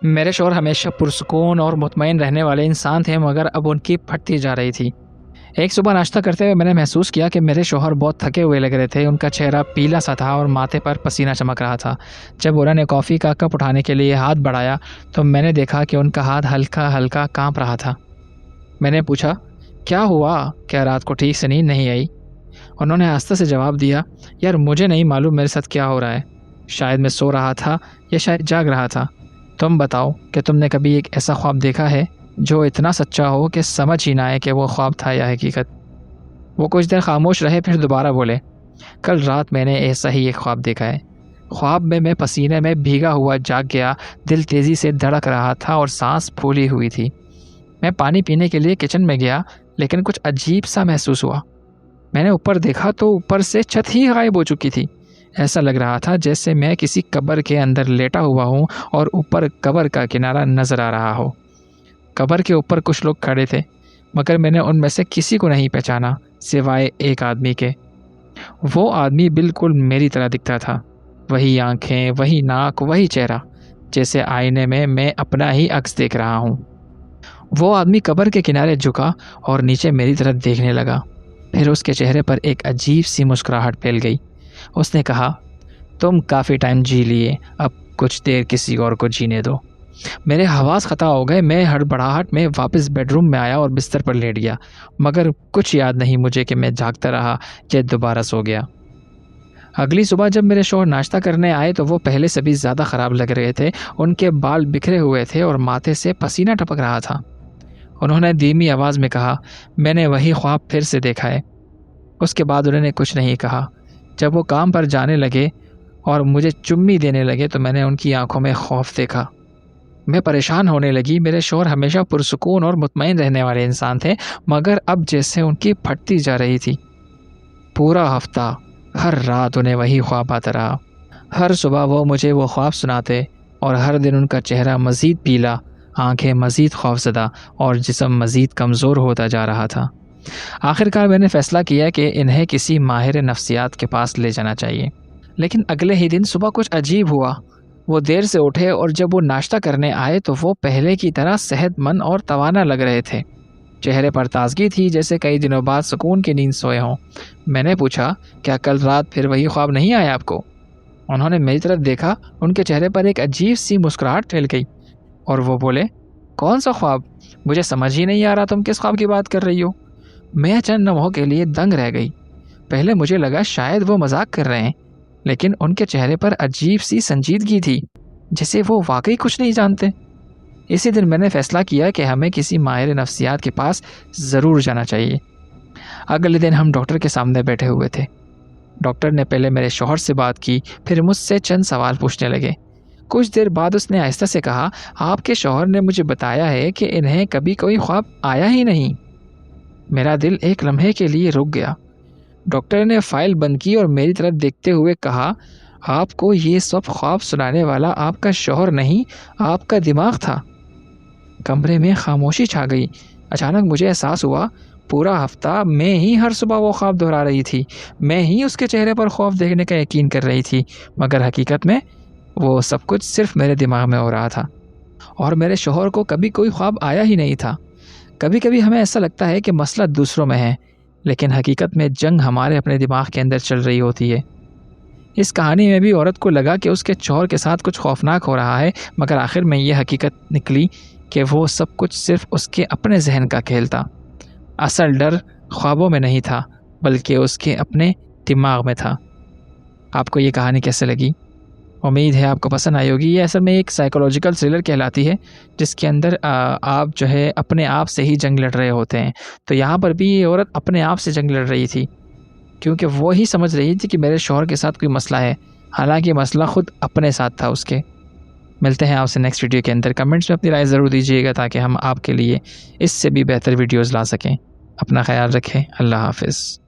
میرے شوہر ہمیشہ پرسکون اور مطمئن رہنے والے انسان تھے، مگر اب ان کی پھٹتی جا رہی تھی۔ ایک صبح ناشتہ کرتے ہوئے میں نے محسوس کیا کہ میرے شوہر بہت تھکے ہوئے لگ رہے تھے۔ ان کا چہرہ پیلا سا تھا اور ماتھے پر پسینہ چمک رہا تھا۔ جب انہوں نے کافی کا کپ اٹھانے کے لیے ہاتھ بڑھایا تو میں نے دیکھا کہ ان کا ہاتھ ہلکا ہلکا کانپ رہا تھا۔ میں نے پوچھا، کیا ہوا؟ کیا رات کو ٹھیک سے نیند نہیں آئی؟ انہوں نے آہستہ سے جواب دیا، یار مجھے نہیں معلوم میرے ساتھ کیا ہو رہا ہے۔ شاید میں سو رہا تھا یا شاید جاگ رہا تھا۔ تم بتاؤ کہ تم نے کبھی ایک ایسا خواب دیکھا ہے جو اتنا سچا ہو کہ سمجھ ہی نہ آئے کہ وہ خواب تھا یا حقیقت؟ وہ کچھ دیر خاموش رہے، پھر دوبارہ بولے، کل رات میں نے ایسا ہی ایک خواب دیکھا ہے۔ خواب میں پسینے میں بھیگا ہوا جاگ گیا، دل تیزی سے دھڑک رہا تھا اور سانس پھولی ہوئی تھی۔ میں پانی پینے کے لیے کچن میں گیا، لیکن کچھ عجیب سا محسوس ہوا۔ میں نے اوپر دیکھا تو اوپر سے چھت ہی غائب ہو چکی تھی۔ ایسا لگ رہا تھا جیسے میں کسی قبر کے اندر لیٹا ہوا ہوں اور اوپر قبر کا کنارہ نظر آ رہا ہو۔ قبر کے اوپر کچھ لوگ کھڑے تھے، مگر میں نے ان میں سے کسی کو نہیں پہچانا سوائے ایک آدمی کے۔ وہ آدمی بالکل میری طرح دکھتا تھا، وہی آنکھیں، وہی ناک، وہی چہرہ، جیسے آئینے میں اپنا ہی عکس دیکھ رہا ہوں۔ وہ آدمی قبر کے کنارے جھکا اور نیچے میری طرف دیکھنے لگا۔ پھر اس کے چہرے پر ایک عجیب سی مسکراہٹ پھیل گئی۔ اس نے کہا، تم کافی ٹائم جی لیے، اب کچھ دیر کسی اور کو جینے دو۔ میرے حواس خطا ہو گئے۔ میں ہڑبڑاہٹ میں واپس بیڈ روم میں آیا اور بستر پر لیٹ گیا، مگر کچھ یاد نہیں مجھے کہ میں جاگتا رہا یا دوبارہ سو گیا۔ اگلی صبح جب میرے شوہر ناشتہ کرنے آئے تو وہ پہلے سے بھی زیادہ خراب لگ رہے تھے۔ ان کے بال بکھرے ہوئے تھے اور ماتھے سے پسینہ ٹپک رہا تھا۔ انہوں نے دھیمی آواز میں کہا، میں نے وہی خواب پھر سے دیکھا ہے۔ اس کے بعد انہوں نے کچھ نہیں کہا۔ جب وہ کام پر جانے لگے اور مجھے چمی دینے لگے تو میں نے ان کی آنکھوں میں خوف دیکھا۔ میں پریشان ہونے لگی۔ میرے شوہر ہمیشہ پرسکون اور مطمئن رہنے والے انسان تھے، مگر اب جیسے ان کی پھٹتی جا رہی تھی۔ پورا ہفتہ ہر رات انہیں وہی خواب آتا رہا۔ ہر صبح وہ مجھے وہ خواب سناتے اور ہر دن ان کا چہرہ مزید پیلا، آنکھیں مزید خوفزدہ اور جسم مزید کمزور ہوتا جا رہا تھا۔ آخرکار میں نے فیصلہ کیا کہ انہیں کسی ماہر نفسیات کے پاس لے جانا چاہیے۔ لیکن اگلے ہی دن صبح کچھ عجیب ہوا۔ وہ دیر سے اٹھے اور جب وہ ناشتہ کرنے آئے تو وہ پہلے کی طرح صحت مند اور توانا لگ رہے تھے۔ چہرے پر تازگی تھی، جیسے کئی دنوں بعد سکون کی نیند سوئے ہوں۔ میں نے پوچھا، کیا کل رات پھر وہی خواب نہیں آیا آپ کو؟ انہوں نے میری طرف دیکھا۔ ان کے چہرے پر ایک عجیب سی مسکراہٹ پھیل گئی اور وہ بولے، کون سا خواب؟ مجھے سمجھ ہی نہیں آ رہا تم کس خواب کی بات کر رہی ہو۔ میں چند لمحوں کے لیے دنگ رہ گئی۔ پہلے مجھے لگا شاید وہ مذاق کر رہے ہیں، لیکن ان کے چہرے پر عجیب سی سنجیدگی تھی، جیسے وہ واقعی کچھ نہیں جانتے۔ اسی دن میں نے فیصلہ کیا کہ ہمیں کسی ماہر نفسیات کے پاس ضرور جانا چاہیے۔ اگلے دن ہم ڈاکٹر کے سامنے بیٹھے ہوئے تھے۔ ڈاکٹر نے پہلے میرے شوہر سے بات کی، پھر مجھ سے چند سوال پوچھنے لگے۔ کچھ دیر بعد اس نے آہستہ سے کہا، آپ کے شوہر نے مجھے بتایا ہے کہ انہیں کبھی کوئی خواب آیا ہی نہیں۔ میرا دل ایک لمحے کے لیے رک گیا۔ ڈاکٹر نے فائل بند کی اور میری طرف دیکھتے ہوئے کہا، آپ کو یہ سب خواب سنانے والا آپ کا شوہر نہیں، آپ کا دماغ تھا۔ کمرے میں خاموشی چھا گئی۔ اچانک مجھے احساس ہوا، پورا ہفتہ میں ہی ہر صبح وہ خواب دہرا رہی تھی، میں ہی اس کے چہرے پر خوف دیکھنے کا یقین کر رہی تھی، مگر حقیقت میں وہ سب کچھ صرف میرے دماغ میں ہو رہا تھا، اور میرے شوہر کو کبھی کوئی خواب آیا ہی نہیں تھا۔ کبھی کبھی ہمیں ایسا لگتا ہے کہ مسئلہ دوسروں میں ہے، لیکن حقیقت میں جنگ ہمارے اپنے دماغ کے اندر چل رہی ہوتی ہے۔ اس کہانی میں بھی عورت کو لگا کہ اس کے شوہر کے ساتھ کچھ خوفناک ہو رہا ہے، مگر آخر میں یہ حقیقت نکلی کہ وہ سب کچھ صرف اس کے اپنے ذہن کا کھیل تھا۔ اصل ڈر خوابوں میں نہیں تھا، بلکہ اس کے اپنے دماغ میں تھا۔ آپ کو یہ کہانی کیسے لگی؟ امید ہے آپ کو پسند آئی ہوگی۔ یہ اصل میں ایک سائیکولوجیکل تھرلر کہلاتی ہے، جس کے اندر آپ جو ہے اپنے آپ سے ہی جنگ لڑ رہے ہوتے ہیں۔ تو یہاں پر بھی یہ عورت اپنے آپ سے جنگ لڑ رہی تھی، کیونکہ وہ ہی سمجھ رہی تھی کہ میرے شوہر کے ساتھ کوئی مسئلہ ہے، حالانکہ مسئلہ خود اپنے ساتھ تھا اس کے۔ ملتے ہیں آپ سے نیکسٹ ویڈیو کے اندر۔ کمنٹس میں اپنی رائے ضرور دیجیے گا تاکہ ہم آپ کے لیے اس سے بھی بہتر ویڈیوز لا سکیں۔ اپنا خیال رکھیں۔ اللہ حافظ۔